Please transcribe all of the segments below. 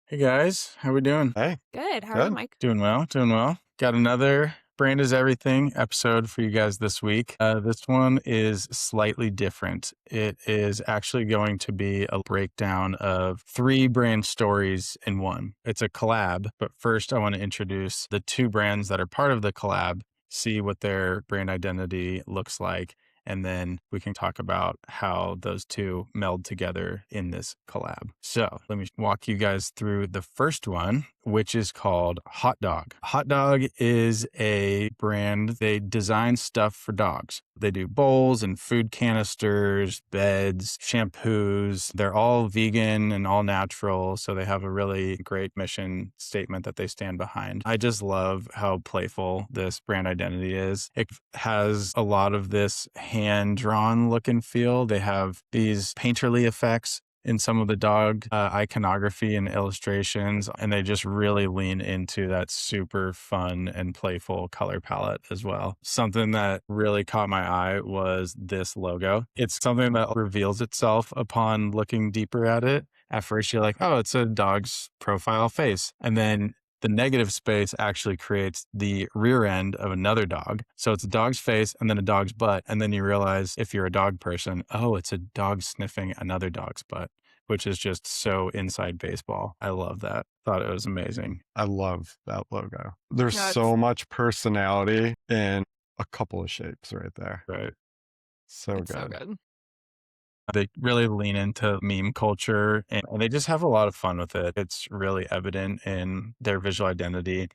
Hey guys, how we doing? Hey, Good. How are you, good. Mike? Doing well, doing well. Got another Brand is Everything episode for you guys this week. This one is slightly different. It is actually going to be a breakdown of three brand stories in one. It's a collab, but first I want to introduce the two brands that are part of the collab, see what their brand identity looks like, and then we can talk about how those two meld together in this collab. So let me walk you guys through the first one, which is called HotDog. HotDog is a brand. They design stuff for dogs. They do bowls and food canisters, beds, shampoos. They're all vegan and all natural. So they have a really great mission statement that they stand behind. I just love how playful this brand identity is. It has a lot of this hand-drawn look and feel. They have these painterly effects in some of the dog iconography and illustrations, and they just really lean into that super fun and playful color palette as well. Something that really caught my eye was this logo. It's something that reveals itself upon looking deeper at it. At first, you're like, oh, it's a dog's profile face. And then the negative space actually creates the rear end of another dog. So it's a dog's face and then a dog's butt. And then you realize if you're a dog person, oh, it's a dog sniffing another dog's butt, which is just so inside baseball. I love that. Thought it was amazing. I love that logo. There's No, so much personality in a couple of shapes right there. Right. So it's so good. good. They really lean into meme culture and they just have a lot of fun with it. It's really evident in their visual identity.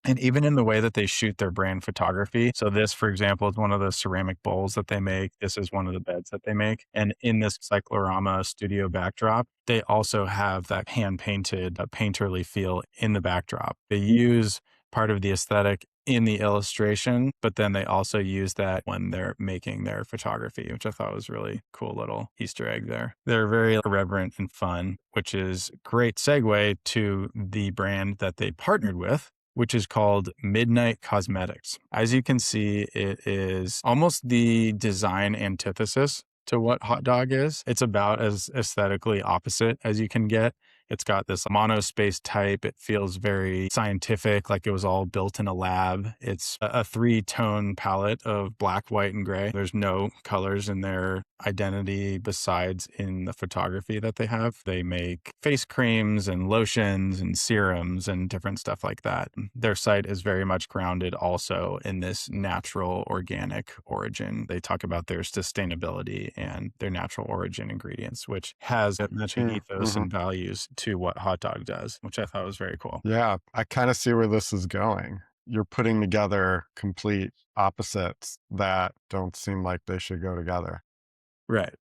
And even in the way that they shoot their brand photography. So this, for example, is one of the ceramic bowls that they make. This is one of the beds that they make. And in this cyclorama studio backdrop, they also have that hand painted, painterly feel in the backdrop. They use part of the aesthetic in the illustration, but then they also use that when they're making their photography, which I thought was really cool little Easter egg there. They're very irreverent and fun, which is great segue to the brand that they partnered with, which is called Midnight Cosmetics. As you can see, it is almost the design antithesis to what HotDog is. It's about as aesthetically opposite as you can get. It's got this monospace type. It feels very scientific, like it was all built in a lab. It's a three-tone palette of black, white, and gray. There's no colors in their identity besides in the photography that they have. They make face creams and lotions and serums and different stuff like that. Their site is very much grounded also in this natural organic origin. They talk about their sustainability and their natural origin ingredients, which has a matching ethos Mm-hmm. and values to what HotDog does, which I thought was very cool. Yeah, I kind of see where this is going. You're putting together complete opposites that don't seem like they should go together. Right.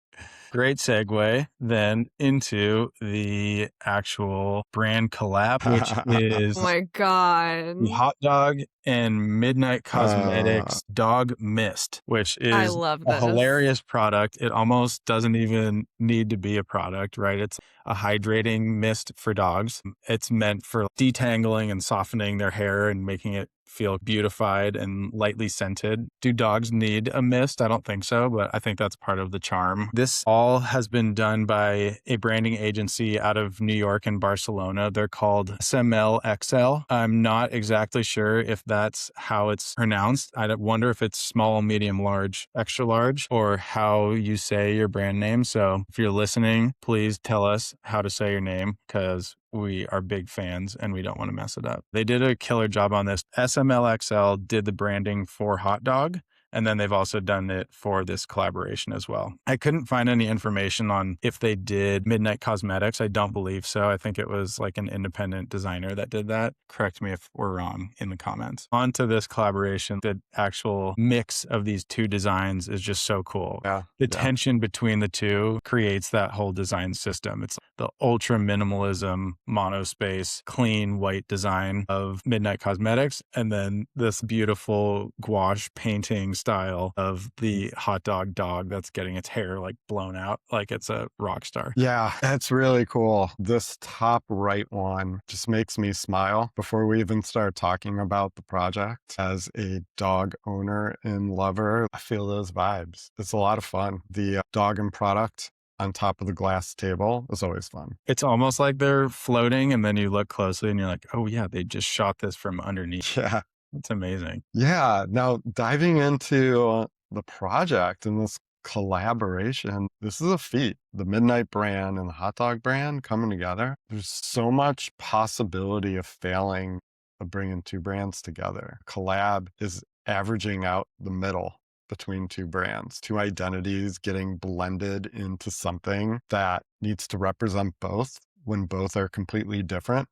Great segue then into the actual brand collab, which Oh is my God. the Hot Dog and Midnight uh, Cosmetics Dog Mist, which I is love a this. hilarious product. It almost doesn't even need to be a product, right? It's a hydrating mist for dogs. It's meant for detangling and softening their hair and making it feel beautified and lightly scented. Do dogs need a mist? I don't think so, but I think that's part of the charm. This all has been done by a branding agency out of New York and Barcelona. They're called SMLXL. I'm not exactly sure if that's how it's pronounced. I wonder if it's small, medium, large, extra large, or how you say your brand name. So if you're listening, please tell us how to say your name because we are big fans and we don't want to mess it up. They did a killer job on this. SMLXL did the branding for HotDog, and then they've also done it for this collaboration as well. I couldn't find any information on if they did Midnight Cosmetics. I don't believe so. I think it was like an independent designer that did that. Correct me if we're wrong in the comments. On to this collaboration. The actual mix of these two designs is just so cool. yeah, The yeah. tension between the two creates that whole design system. It's the ultra minimalism, monospace, clean white design of Midnight Cosmetics, and then this beautiful gouache painting style of the hot dog that's getting its hair like blown out like it's a rock star. Yeah, that's really cool. This top right one just makes me smile before we even start talking about the project. As a dog owner and lover, I feel those vibes. It's a lot of fun. The dog and product on top of the glass table is always fun. It's almost like they're floating, and then you look closely and you're like, "Oh, yeah, they just shot this from underneath." Yeah. It's amazing. Yeah. Now, diving into the project and this collaboration, this is a feat. The Midnight brand and the Hot Dog brand coming together. There's so much possibility of failing of bringing two brands together. Collab is averaging out the middle between two brands, two identities getting blended into something that needs to represent both when both are completely different.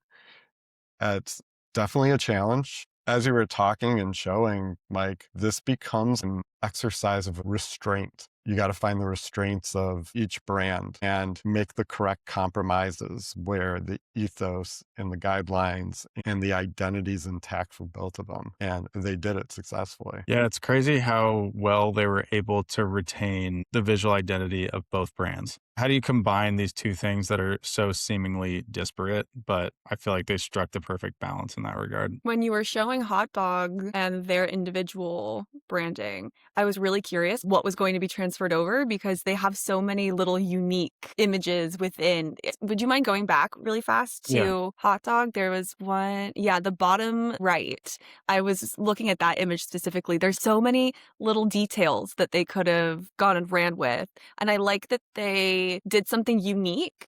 It's definitely a challenge. As you were talking and showing, Mike, this becomes an exercise of restraint. You got to find the restraints of each brand and make the correct compromises where the ethos and the guidelines and the identities intact for both of them. And they did it successfully. Yeah, it's crazy how well they were able to retain the visual identity of both brands. How do you combine these two things that are so seemingly disparate, but I feel like they struck the perfect balance in that regard? When you were showing Hot Dog and their individual branding, I was really curious what was going to be transferred over because they have so many little unique images within. Would you mind going back really fast Yeah. to Hot Dog? There was one, yeah, the bottom right. I was looking at that image specifically. There's so many little details that they could have gone and ran with. And I like that they did something unique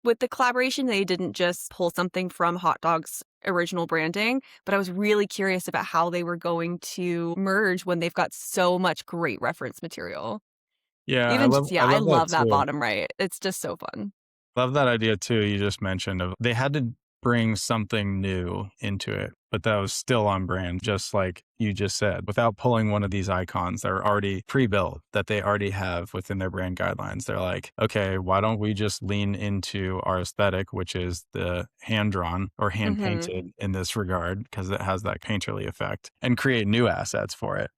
with the collaboration. They didn't just pull something from Hot Dog's original branding, but I was really curious about how they were going to merge when they've got so much great reference material. Yeah, Even just, I yeah, I love that love that too. bottom right. It's just so fun. Love that idea too you just mentioned of they had to bring something new into it, but that was still on brand, just like you just said, without pulling one of these icons that are already pre-built, that they already have within their brand guidelines. They're like, okay, why don't we just lean into our aesthetic, which is the hand-drawn or Mhm. hand-painted in this regard, because it has that painterly effect, and create new assets for it.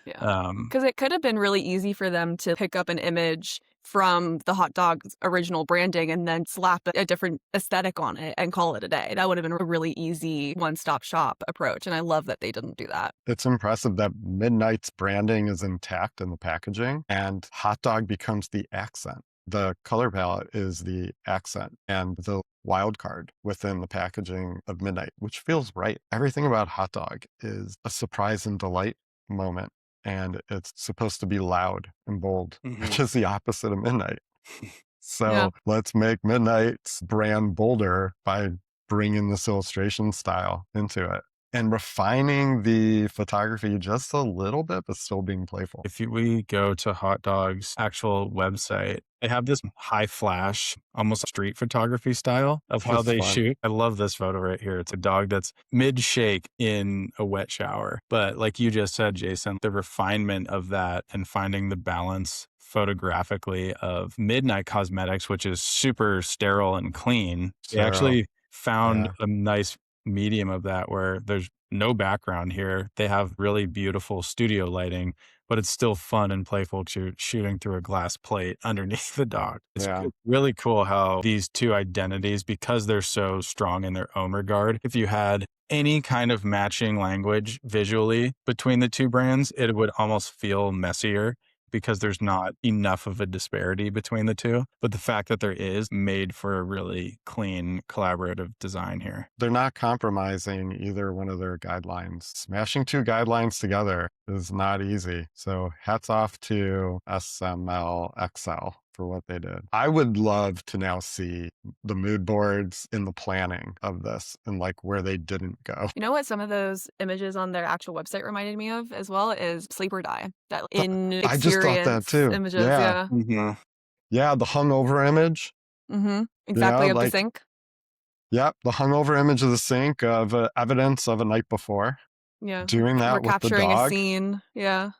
Yeah. Um, Because it could have been really easy for them to pick up an image from the Hot Dog's original branding and then slap a different aesthetic on it and call it a day. That would have been a really easy one-stop shop approach, and I love that they didn't do that. It's impressive that Midnight's branding is intact in the packaging and Hot Dog becomes the accent. The color palette is the accent and the wild card within the packaging of Midnight, which feels right. Everything about Hot Dog is a surprise and delight moment. And it's supposed to be loud and bold, which mhm. is the opposite of Midnight. Yeah. So let's make Midnight's brand bolder by bringing this illustration style into it and refining the photography just a little bit, but still being playful. If we go to Hot Dog's actual website, they have this high flash, almost street photography style of how It's they fun. shoot. I love this photo right here. It's a dog that's mid shake in a wet shower. But like you just said, Jason, the refinement of that and finding the balance photographically of Midnight Cosmetics, which is super sterile and clean. They Sterile. actually found Yeah. a nice medium of that where there's no background here. They have really beautiful studio lighting, but it's still fun and playful shooting through a glass plate underneath the dog. Yeah. It's really cool how these two identities, because they're so strong in their own regard, if you had any kind of matching language visually between the two brands, it would almost feel messier because there's not enough of a disparity between the two. But the fact that there is made for a really clean collaborative design here. They're not compromising either one of their guidelines. Smashing two guidelines together is not easy. So hats off to SMLXL for what they did. I would love to now see the mood boards in the planning of this and like where they didn't go. You know what some of those images on their actual website reminded me of as well is Sleep or Die. That Th- in I just thought that experience too. images, Yeah. yeah. Mhm. Yeah. The hungover image, Exactly, of the like, sink. yep, the hungover image of the sink of evidence of a night before. Yeah. Doing We're that with the capturing a dog. scene. Yeah.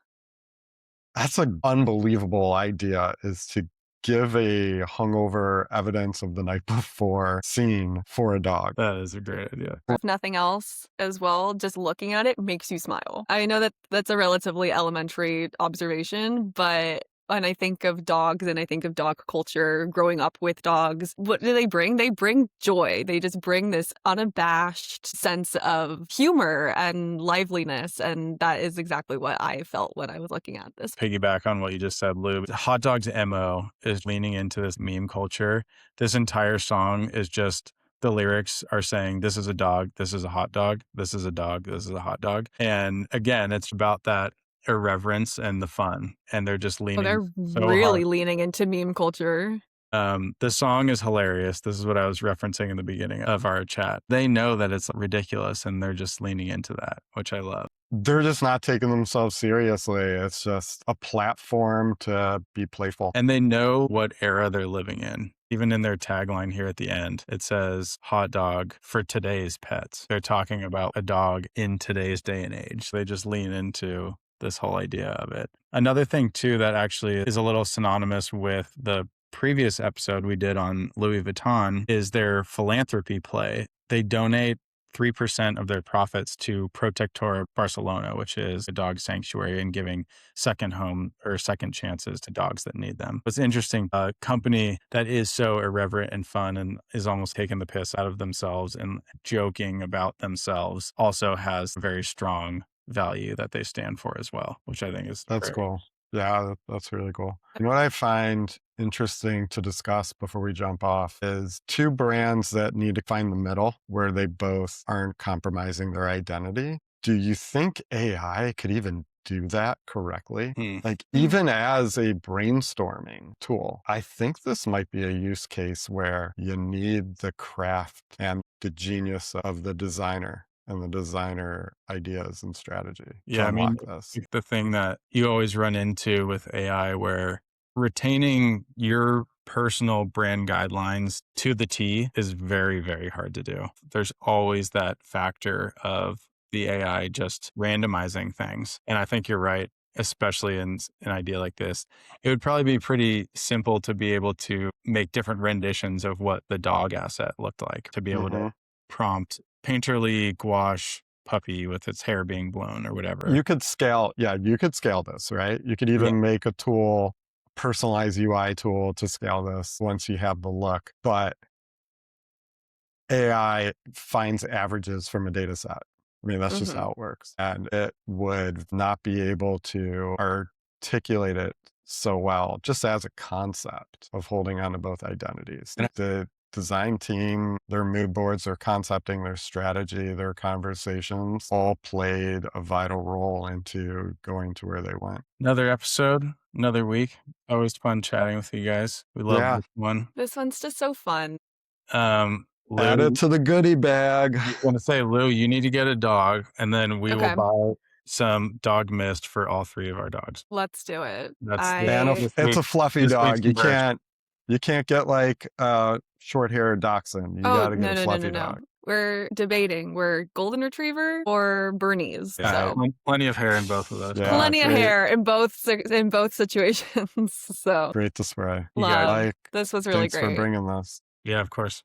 That's an unbelievable idea is to give a hungover evidence of the night before scene for a dog. That is a great idea. If nothing else as well, just looking at it makes you smile. I know that that's a relatively elementary observation, but and I think of dogs and I think of dog culture, growing up with dogs. What do they bring? They bring joy. They just bring this unabashed sense of humor and liveliness. And that is exactly what I felt when I was looking at this. Piggyback on what you just said, Lou. Hot Dog's MO is leaning into this meme culture. This entire song is just the lyrics are saying, this is a dog, this is a hot dog, this is a dog, this is a hot dog. And again, it's about that irreverence and the fun. And they're just Oh, leaning they're so hard. really leaning into meme culture. The song is hilarious. This is what I was referencing in the beginning of our chat. They know that it's ridiculous and they're just leaning into that, which I love. They're just not taking themselves seriously. It's just a platform to be playful. And they know what era they're living in. Even in their tagline here at the end, it says hot dog for today's pets. They're talking about a dog in today's day and age. They just lean into this whole idea of it. Another thing too that actually is a little synonymous with the previous episode we did on Louis Vuitton is their philanthropy play. They donate 3% of their profits to Protector Barcelona, which is a dog sanctuary and giving second home or second chances to dogs that need them. It's interesting. A company that is so irreverent and fun and is almost taking the piss out of themselves and joking about themselves also has a very strong value that they stand for as well, which I think is That's great. cool. Yeah, that's really cool. You know what I find interesting to discuss before we jump off is two brands that need to find the middle where they both aren't compromising their identity. Do you think AI could even do that correctly? Like, even as a brainstorming tool, I think this might be a use case where you need the craft and the genius of the designer and the designer ideas and strategy to Yeah, I unlock mean, this. the thing that you always run into with AI where retaining your personal brand guidelines to the T is very, very hard to do. There's always that factor of the AI just randomizing things. And I think you're right, especially in an idea like this. It would probably be pretty simple to be able to make different renditions of what the dog asset looked like, to be able to prompt painterly gouache puppy with its hair being blown or whatever. You could scale, you could scale this, right? You could even make a tool, personalized UI tool to scale this once you have the look. But AI finds averages from a data set. I mean, that's just how it works. And it would not be able to articulate it so well, just as a concept of holding on to both identities. And the design team, their mood boards, their concepting, their strategy, their conversations all played a vital role into going to where they went. Another episode, another week. Always fun chatting with you guys. We love this one. This one's just so fun. Lou, add it to the goodie bag. I want to say, Lou, you need to get a dog, and then we will buy some dog mist for all three of our dogs. Let's do it. It's a fluffy dog. You can't get like short-haired dachshund. You gotta get a fluffy dog. We're debating. We're golden retriever or Bernese. Yeah, so plenty of hair in both of those. Yeah, plenty of hair in both situations. So great to spray. Love. This was really Thanks great. for bringing this. Yeah, of course.